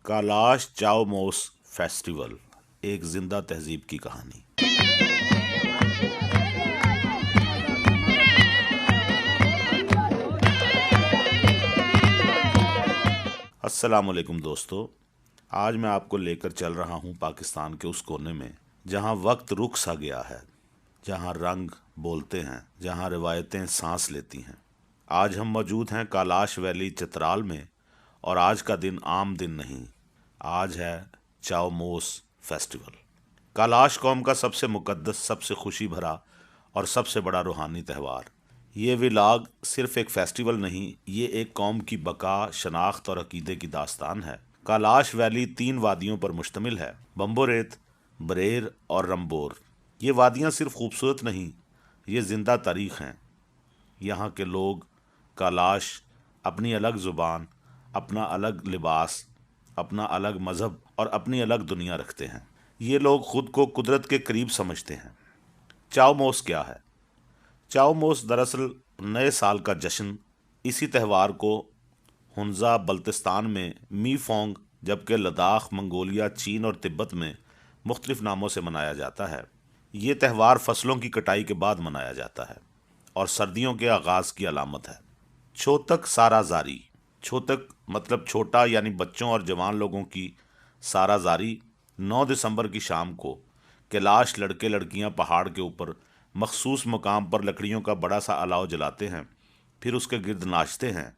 Kailash चाओमोस festival, एक जिंदा तहजीब की कहानी। अस्सलाम वालेकुम दोस्तों, आज मैं आपको लेकर चल रहा हूँ पाकिस्तान के उस कोने में जहाँ वक्त रुक सा गया है, जहाँ रंग बोलते हैं, जहाँ रिवायतें सांस लेती हैं। आज हम मौजूद हैं कैलाश वैली चित्राल में, और आज का दिन आम दिन नहीं, आज है चाओमोस फेस्टिवल। कैलाश कौम का सबसे मुकद्दस, सबसे खुशी भरा और सबसे बड़ा रूहानी त्यौहार। ये व्लॉग सिर्फ एक फेस्टिवल नहीं, ये एक कौम की बका, शनाख्त और अकीदे की दास्तान है। कैलाश वैली 3 वादियों पर मुश्तमिल है, बम्बोरेत, बरेर और रंबोर। ये वादियाँ सिर्फ खूबसूरत नहीं, ये ज़िंदा तारीख़ हैं। यहाँ के लोग कैलाश अपनी अलग ज़ुबान, अपना अलग लिबास, अपना अलग मज़हब और अपनी अलग दुनिया रखते हैं। ये लोग ख़ुद को कुदरत के करीब समझते हैं। चाओमोस क्या है? चाओमोस दरअसल नए साल का जश्न। इसी त्यौहार को हुन्ज़ा बल्तिस्तान में मीफोंग, जबकि लद्दाख, मंगोलिया, चीन और तिब्बत में मुख्तलिफ नामों से मनाया जाता है। ये त्यौहार फसलों की कटाई के बाद मनाया जाता है और सर्दियों के आगाज़ की अलामत है। छोतक साराजारी, छोतक मतलब छोटा, यानी बच्चों और जवान लोगों की साराजारी। 9 दिसंबर की शाम को कैलाश लड़के लड़कियां पहाड़ के ऊपर मखसूस मकाम पर लकड़ियों का बड़ा सा अलाव जलाते हैं, फिर उसके गिर्द नाचते हैं।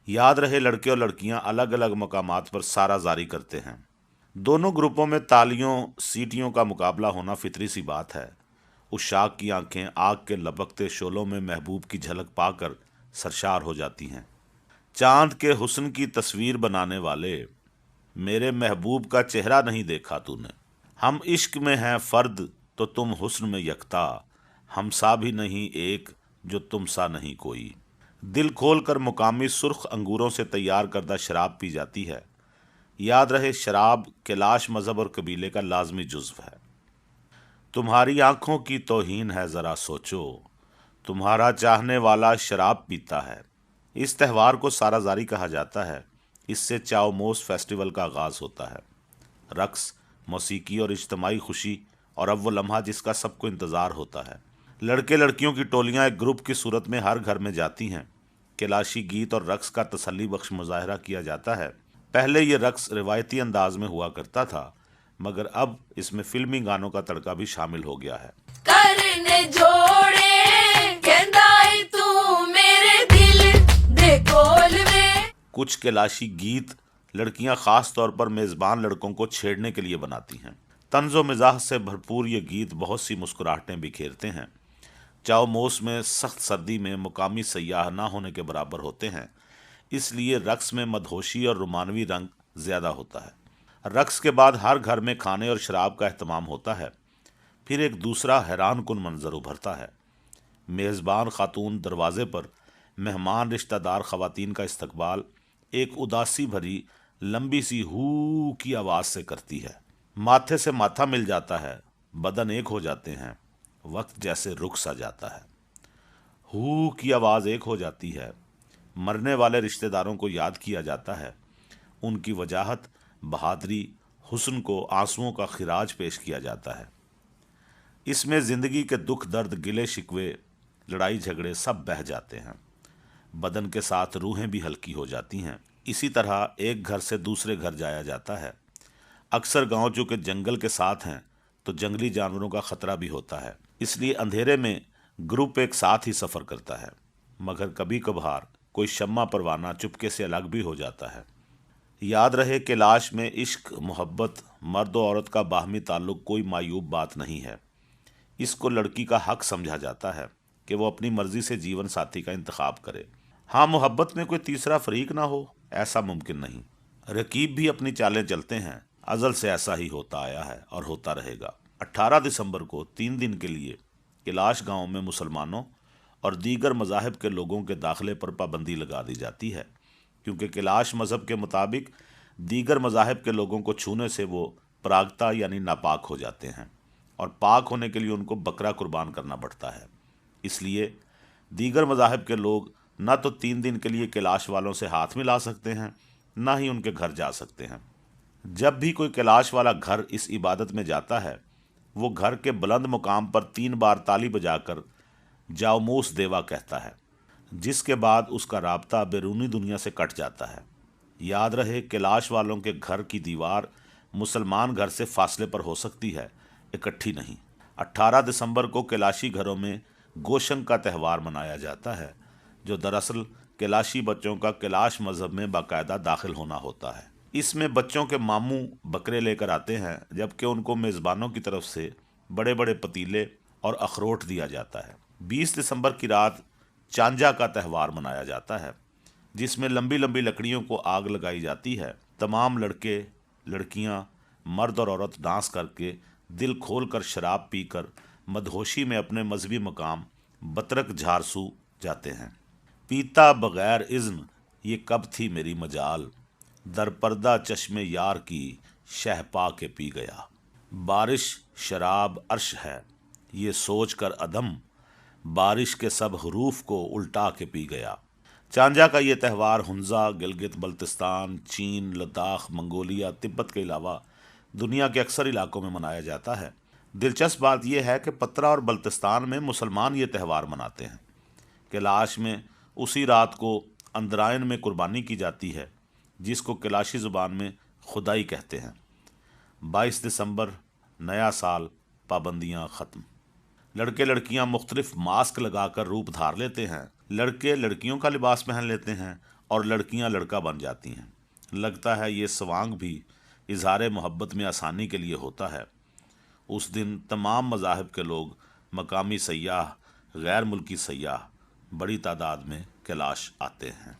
याद रहे, लड़के और लड़कियां अलग अलग मकामात पर साराजारी करते हैं। दोनों ग्रुपों में तालियों सीटियों का मुकाबला होना फितरी सी बात है। उशाक की आंखें आग के लपकते शोलों में महबूब की झलक पाकर सरशार हो जाती हैं। चांद के हुस्न की तस्वीर बनाने वाले, मेरे महबूब का चेहरा नहीं देखा तूने। हम इश्क में हैं फर्द तो तुम हुस्न में यकता, हम सा भी नहीं एक जो तुम सा नहीं कोई। दिल खोल कर मुकामी सुर्ख अंगूरों से तैयार करदा शराब पी जाती है। याद रहे, शराब कैलाश मज़हब और कबीले का लाजमी जुज़्व है। तुम्हारी आंखों की तौहीन है, ज़रा सोचो, तुम्हारा चाहने वाला शराब पीता है। इस त्यौहार को साराजारी कहा जाता है। इससे चाओमोस फेस्टिवल का आगाज़ होता है। रक्स, मौसीकी और इज्तमाई खुशी, और अब वो लम्हा जिसका सबको इंतज़ार होता है। लड़के लड़कियों की टोलियां एक ग्रुप की सूरत में हर घर में जाती हैं। कैलाशी गीत और रक्स का तसल्ली बख्श मुजाहरा किया जाता है। पहले ये रक्स रिवायती अंदाज में हुआ करता था, मगर अब इसमें फिल्मी गानों का तड़का भी शामिल हो गया है। करने जोड़े कहंदाई तू मेरे दिल दे कोल में। कुछ कैलाशी गीत लड़कियां खास तौर पर मेज़बान लड़कों को छेड़ने के लिए बनाती हैं। तंज़ो मिजाह से भरपूर ये गीत बहुत सी मुस्कुराहटें बिखेरते हैं। चाओमोस में सख्त सर्दी में मुकामी सयाह ना होने के बराबर होते हैं, इसलिए रक्स में मदहोशी और रोमानवी रंग ज़्यादा होता है। रक्स के बाद हर घर में खाने और शराब का अहतमाम होता है। फिर एक दूसरा हैरान कुन मंजर उभरता है। मेज़बान खातून दरवाजे पर मेहमान रिश्तेदार ख़वातीन का इस्तकबाल एक उदासी भरी लंबी सी हू की आवाज़ से करती है। माथे से माथा मिल जाता है, बदन एक हो जाते हैं, वक्त जैसे रुक सा जाता है। हू की आवाज़ एक हो जाती है। मरने वाले रिश्तेदारों को याद किया जाता है। उनकी वजाहत, बहादुरी, हुस्न को आंसुओं का खिराज पेश किया जाता है। इसमें ज़िंदगी के दुख दर्द, गिले शिकवे, लड़ाई झगड़े सब बह जाते हैं। बदन के साथ रूहें भी हल्की हो जाती हैं। इसी तरह एक घर से दूसरे घर जाया जाता है। अक्सर गांव चूँकि जंगल के साथ हैं तो जंगली जानवरों का ख़तरा भी होता है, इसलिए अंधेरे में ग्रुप एक साथ ही सफ़र करता है। मगर कभी कभार कोई शम्मा परवाना चुपके से अलग भी हो जाता है। याद रहे, कैलाश में इश्क, मोहब्बत, मर्द और औरत का बाहमी ताल्लुक़ कोई मायूब बात नहीं है। इसको लड़की का हक समझा जाता है कि वो अपनी मर्ज़ी से जीवन साथी का इंतखाब करे। हाँ, मोहब्बत में कोई तीसरा फरीक ना हो, ऐसा मुमकिन नहीं। रकीब भी अपनी चालें चलते हैं। अज़ल से ऐसा ही होता आया है और होता रहेगा। 18 दिसंबर को 3 दिन के लिए कैलाश गांव में मुसलमानों और दीगर मज़ाहिब के लोगों के दाखिले पर पाबंदी लगा दी जाती है, क्योंकि कैलाश मज़हब के मुताबिक दीगर मज़ाहिब के लोगों को छूने से वो परागता यानी नापाक हो जाते हैं, और पाक होने के लिए उनको बकरा कुर्बान करना पड़ता है। इसलिए दीगर मज़ाहिब के लोग न तो 3 दिन के लिए कैलाश वालों से हाथ मिला सकते हैं, ना ही उनके घर जा सकते हैं। जब भी कोई कैलाश वाला घर इस इबादत में जाता है, वो घर के बुलंद मुकाम पर 3 बार ताली बजाकर जाओमूस देवा कहता है, जिसके बाद उसका राब्ता बैरूनी दुनिया से कट जाता है। याद रहे, कैलाश वालों के घर की दीवार मुसलमान घर से फासले पर हो सकती है, इकट्ठी नहीं। 18 दिसंबर को कैलाशी घरों में गोशंग का त्यौहार मनाया जाता है, जो दरअसल कैलाशी बच्चों का कैलाश मजहब में बाकायदा दाखिल होना होता है। इसमें बच्चों के मामू बकरे लेकर आते हैं, जबकि उनको मेज़बानों की तरफ से बड़े बड़े पतीले और अखरोट दिया जाता है। 20 दिसंबर की रात चांजा का त्यौहार मनाया जाता है, जिसमें लंबी लंबी लकड़ियों को आग लगाई जाती है। तमाम लड़के लड़कियां, मर्द और औरत डांस करके, दिल खोलकर शराब पीकर मदहोशी में अपने मजहबी मकाम बतरक झारसू जाते हैं। पीता बगैर इज़्न ये कब थी मेरी मजाल, दरपर्दा चश्मे यार की शह पा के पी गया। बारिश शराब अर्श है ये सोच कर अदम, बारिश के सब हरूफ को उल्टा के पी गया। चांजा का ये त्यौहार हुंजा, गिलगित बल्तिस्तान, चीन, लद्दाख, मंगोलिया, तिब्बत के अलावा दुनिया के अक्सर इलाकों में मनाया जाता है। दिलचस्प बात यह है कि पत्रा और बल्तिस्तान में मुसलमान ये त्यौहार मनाते हैं। कैलाश में उसी रात को अंदरायन में कुर्बानी की जाती है, जिसको कैलाशी ज़ुबान में खुदाई कहते हैं। 22 दिसंबर नया साल, पाबंदियाँ ख़त्म। लड़के लड़कियां मुख्तलिफ मास्क लगाकर रूप धार लेते हैं। लड़के लड़कियों का लिबास पहन लेते हैं और लड़कियां लड़का बन जाती हैं। लगता है ये सवांग भी इजहार मोहब्बत में आसानी के लिए होता है। उस दिन तमाम मज़ाहिब के लोग, मकामी सयाह, गैर मुल्की सयाह बड़ी तादाद में कैलाश आते हैं।